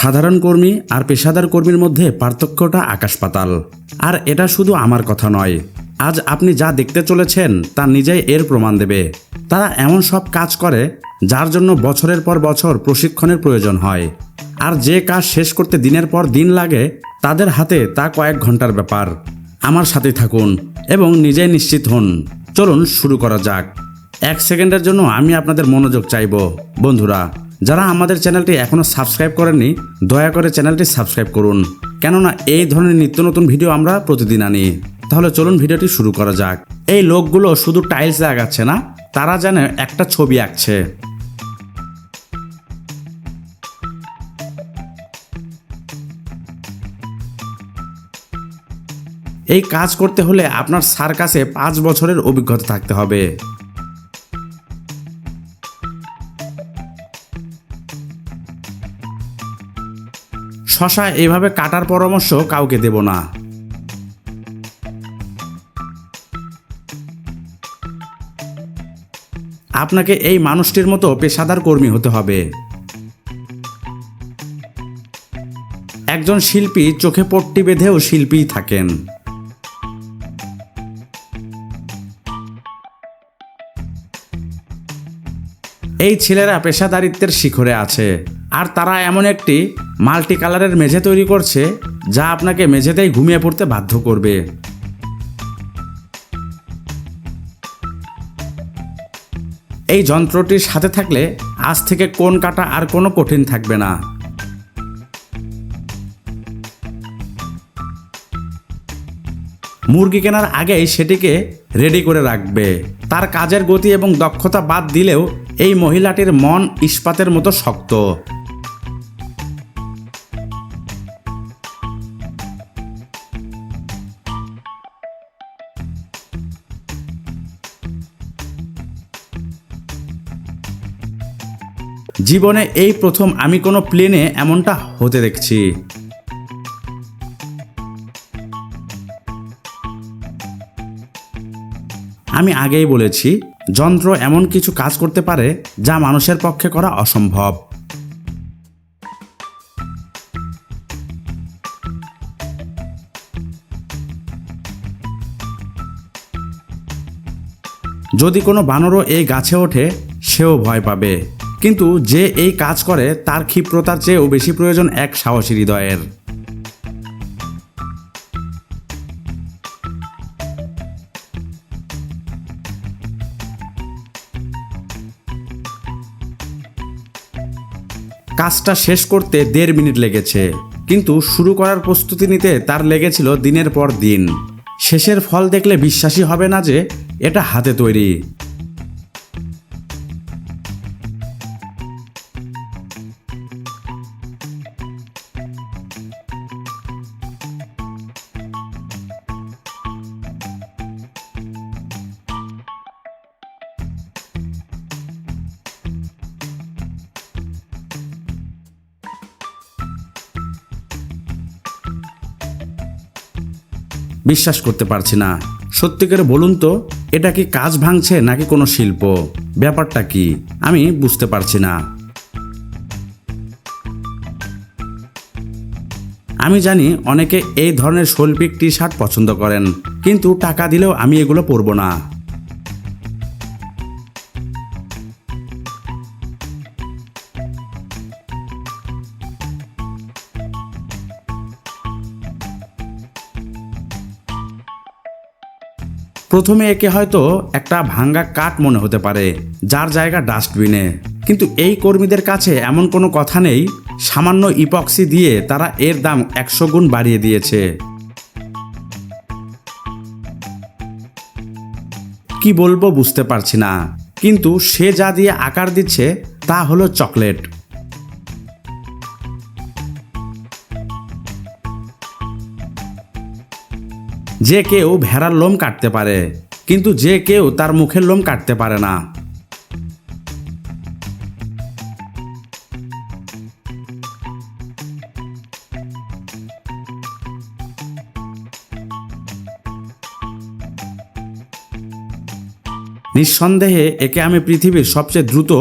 সাধারণ কর্মী আর পেশাদার কর্মীর মধ্যে পার্থক্যটা আকাশ পাতাল। আর এটা শুধু আমার কথা নয়, আজ আপনি যা দেখতে চলেছেন তা নিজেই এর প্রমাণ দেবে। তারা এমন সব কাজ করে যার জন্য বছরের পর বছর প্রশিক্ষণের প্রয়োজন হয়, আর যে কাজ শেষ করতে দিনের পর দিন লাগে তাদের হাতে তা কয়েক ঘন্টার ব্যাপার। আমার সাথে থাকুন এবং নিজেই নিশ্চিত হন। চলুন শুরু করা যাক। 1 সেকেন্ডের জন্য আমি আপনাদের মনোযোগ চাইব। বন্ধুরা, যারা আমাদের চ্যানেলটি এখনও সাবস্ক্রাইব করেননি, দয়া করে চ্যানেলটি সাবস্ক্রাইব করুন, কেননা এই ধরনের নিত্য নতুন ভিডিও আমরা প্রতিদিন আনি। তাহলে চলুন ভিডিওটি শুরু করা যাক। এই লোকগুলো শুধু টাইলস লাগাচ্ছে না, তারা যেন একটা ছবি আঁকছে। এই কাজ করতে হলে আপনার সার্কাসে 5 বছরের অভিজ্ঞতা থাকতে হবে। শশা এভাবে কাটার পরামর্শ কাউকে দেব না। আপনাকে এই মানুষটির মতো পেশাদার কর্মী হতে হবে। একজন শিল্পী চোখে পট্টি বেঁধেও শিল্পীই থাকেন। এই ছেলেরা পেশাদারিত্বের শিখরে আছে, আর তারা এমন একটি মাল্টি কালারের মেঝে তৈরি করছে যা আপনাকে মেঝেতেই ঘুমিয়ে পড়তে বাধ্য করবে। এই যন্ত্রটির সাথে থাকলে আজ থেকে কোণ কাটা আর কোনো কঠিন থাকবে না। মুরগি কেনার আগেই সেটিকে রেডি করে রাখবে। তার কাজের গতি এবং দক্ষতা বাদ দিলেও এই মহিলাটির মন ইস্পাতের মতো শক্ত। জীবনে এই প্রথম আমি কোনো প্লেনে এমনটা হতে দেখছি। আমি আগেই বলেছি, যন্ত্র এমন কিছু কাজ করতে পারে যা মানুষের পক্ষে করা অসম্ভব। যদি কোনো বানরও এই গাছে ওঠে, সেও ভয় পাবে, কিন্তু যে এই কাজ করে তার ক্ষিপ্রতার চেয়েও বেশি প্রয়োজন এক সাহসী হৃদয়ের। কাজটা শেষ করতে 1.5 মিনিট লেগেছে, কিন্তু শুরু করার প্রস্তুতি নিতে তার লেগেছিল দিনের পর দিন। শেষের ফল দেখলে বিশ্বাসই হবে না যে এটা হাতে তৈরি। বিশ্বাস করতে পারছি না। সত্যি করে বলুন তো, এটা কি কাজ ভাঙছে নাকি কোনো শিল্প? ব্যাপারটা কি আমি বুঝতে পারছি না। আমি জানি অনেকে এই ধরনের শৈল্পিক টি শার্ট পছন্দ করেন, কিন্তু টাকা দিলেও আমি এগুলো পরবো না। প্রথমে একে হয়তো একটা ভাঙ্গা কাঠ মনে হতে পারে, যার জায়গা ডাস্টবিনে, কিন্তু এই কর্মীদের কাছে এমন কোনো কথা নেই। সামান্য ইপক্সি দিয়ে তারা এর দাম 100 গুণ বাড়িয়ে দিয়েছে। কি বলবো বুঝতে পারছি না, কিন্তু সে যা দিয়ে আকার দিচ্ছে তা হলো চকলেট। যে কেউ ভেড়ার লোম কাটতে পারে, কিন্তু যে কেউ তার মুখের লোম কাটতে পারে না। নিঃসন্দেহে একে আমি পৃথিবীর সবচেয়ে দ্রুত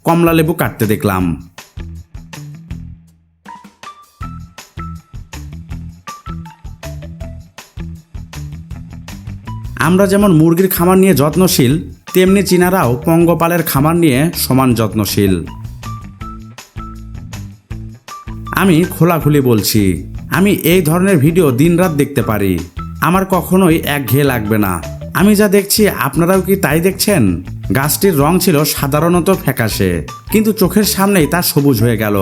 কমলা লেবু কাটতে দেখলাম। আমরা যেমন মুরগির খামার নিয়ে যত্নশীল, তেমনি চীনারাও পঙ্গপালের খামার নিয়ে সমান যত্নশীল। আমি খোলাখুলি বলছি, আমি এই ধরনের ভিডিও দিনরাত দেখতে পারি, আমার কখনোই একঘেয়ে লাগবে না। আমি যা দেখছি আপনারাও কি তাই দেখছেন? গাছটির রং ছিল সাধারণত ফ্যাকাশে, কিন্তু চোখের সামনেই তা সবুজ হয়ে গেল।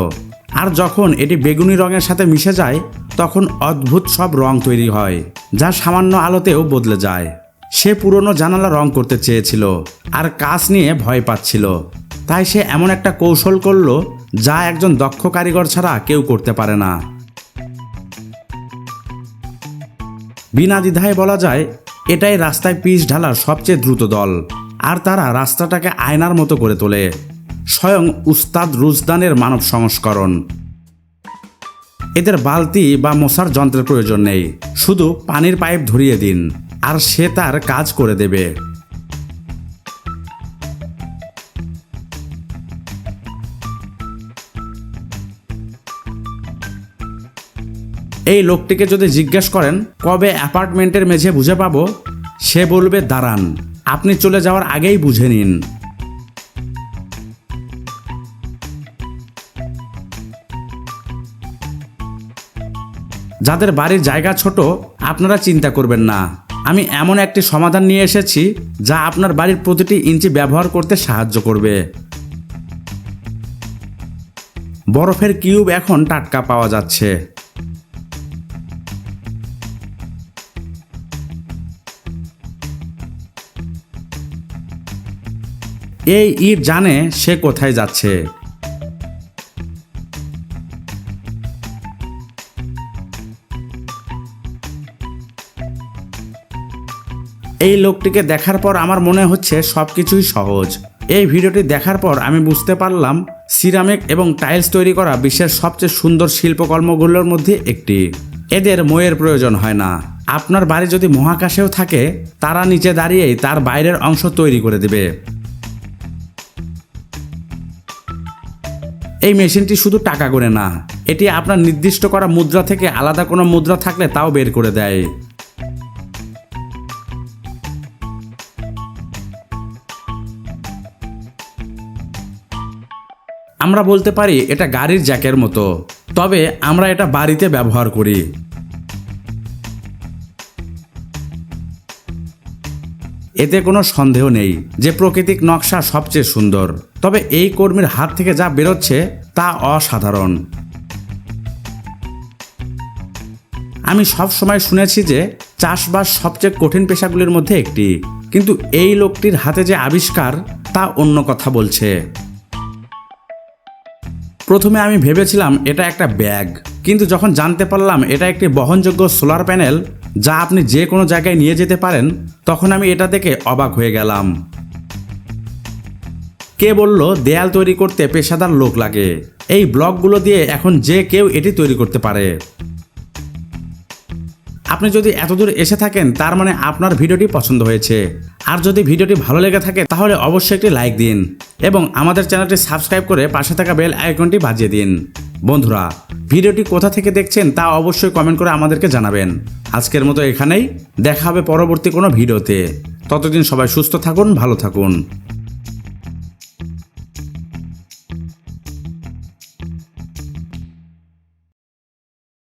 আর যখন এটি বেগুনি রঙের সাথে মিশে যায় তখন অদ্ভুত সব রং তৈরি হয়, যা সামান্য আলোতেও বদলে যায়। সে পুরনো জানালা রং করতে চেয়েছিল আর কাঁচ নিয়ে ভয় পাচ্ছিল, তাই সে এমন একটা কৌশল করলো যা একজন দক্ষ কারিগর ছাড়া কেউ করতে পারে না। বিনা দ্বিধায় বলা যায় এটাই রাস্তায় পিচ ঢালার সবচেয়ে দ্রুত দল, আর তারা রাস্তাটাকে আয়নার মতো করে তোলে। স্বয়ং উস্তাদ রুজদানের মানব সংস্করণ। এদের বালতি বা মশার যন্ত্রের প্রয়োজন নেই, শুধু পানির পাইপ ধরিয়ে দিন আর সে তার কাজ করে দেবে। এই লোকটিকে যদি জিজ্ঞেস করেন কবে অ্যাপার্টমেন্টের মেঝে বুঝে পাবো, সে বলবে দাঁড়ান, আপনি চলে যাওয়ার আগেই বুঝে নিন। যাদের বাড়ির জায়গা ছোট, আপনারা চিন্তা করবেন না, আমি এমন একটি সমাধান নিয়ে এসেছি যা আপনার বাড়ির প্রতিটি ইঞ্চি ব্যবহার করতে সাহায্য করবে। বরফের কিউব এখন টাটকা পাওয়া যাচ্ছে। এই ইট জানে সে কোথায় যাচ্ছে। এই লোকটিকে দেখার পর আমার মনে হচ্ছে সবকিছুই সহজ। এই ভিডিওটি দেখার পর আমি বুঝতে পারলাম সিরামিক এবং টাইলস তৈরি করা বিশ্বের সবচেয়ে সুন্দর শিল্পকর্মগুলোর মধ্যে একটি। এদের মইয়ের প্রয়োজন হয় না। আপনার বাড়ি যদি মহাকাশেও থাকে, তারা নিচে দাঁড়িয়েই তার বাইরের অংশ তৈরি করে দেবে। এই মেশিনটি শুধু টাকা গোনে না, এটি আপনার নির্দিষ্ট করা মুদ্রা থেকে আলাদা কোনো মুদ্রা থাকলে তাও বের করে দেয়। আমরা বলতে পারি এটা গাড়ির জ্যাকের মতো, তবে আমরা এটা বাড়িতে ব্যবহার করি। এতে কোনো সন্দেহ নেই যে প্রাকৃতিক নকশা সবচেয়ে সুন্দর, তবে এই কর্মীর হাত থেকে যা বেরোচ্ছে তা অসাধারণ। আমি সব সময় শুনেছি যে চাষবাস সবচেয়ে কঠিন পেশাগুলির মধ্যে একটি, কিন্তু এই লোকটির হাতে যে আবিষ্কার তা অন্য কথা বলছে। প্রথমে আমি ভেবেছিলাম এটা একটা ব্যাগ, কিন্তু যখন জানতে পারলাম এটা একটি বহনযোগ্য সোলার প্যানেল যা আপনি যে কোনো জায়গায় নিয়ে যেতে পারেন, তখন আমি এটা দেখে অবাক হয়ে গেলাম। কে বলল দেয়াল তৈরি করতে পেশাদার লোক লাগে? এই ব্লকগুলো দিয়ে এখন যে কেউ এটি তৈরি করতে পারে। আপনি যদি এতদূর এসে থাকেন, তার মানে আপনার ভিডিওটি পছন্দ হয়েছে। আর যদি ভিডিওটি ভালো লেগে থাকে তাহলে অবশ্যই একটি লাইক দিন এবং আমাদের চ্যানেলটি সাবস্ক্রাইব করে পাশে থাকা বেল আইকনটি বাজিয়ে দিন। বন্ধুরা, ভিডিওটি কোথা থেকে দেখছেন তা অবশ্যই কমেন্ট করে আমাদেরকে জানাবেন। আজকের মতো এখানেই, দেখা হবে পরবর্তী কোনো ভিডিওতে। ততদিন সবাই সুস্থ থাকুন, ভালো থাকুন।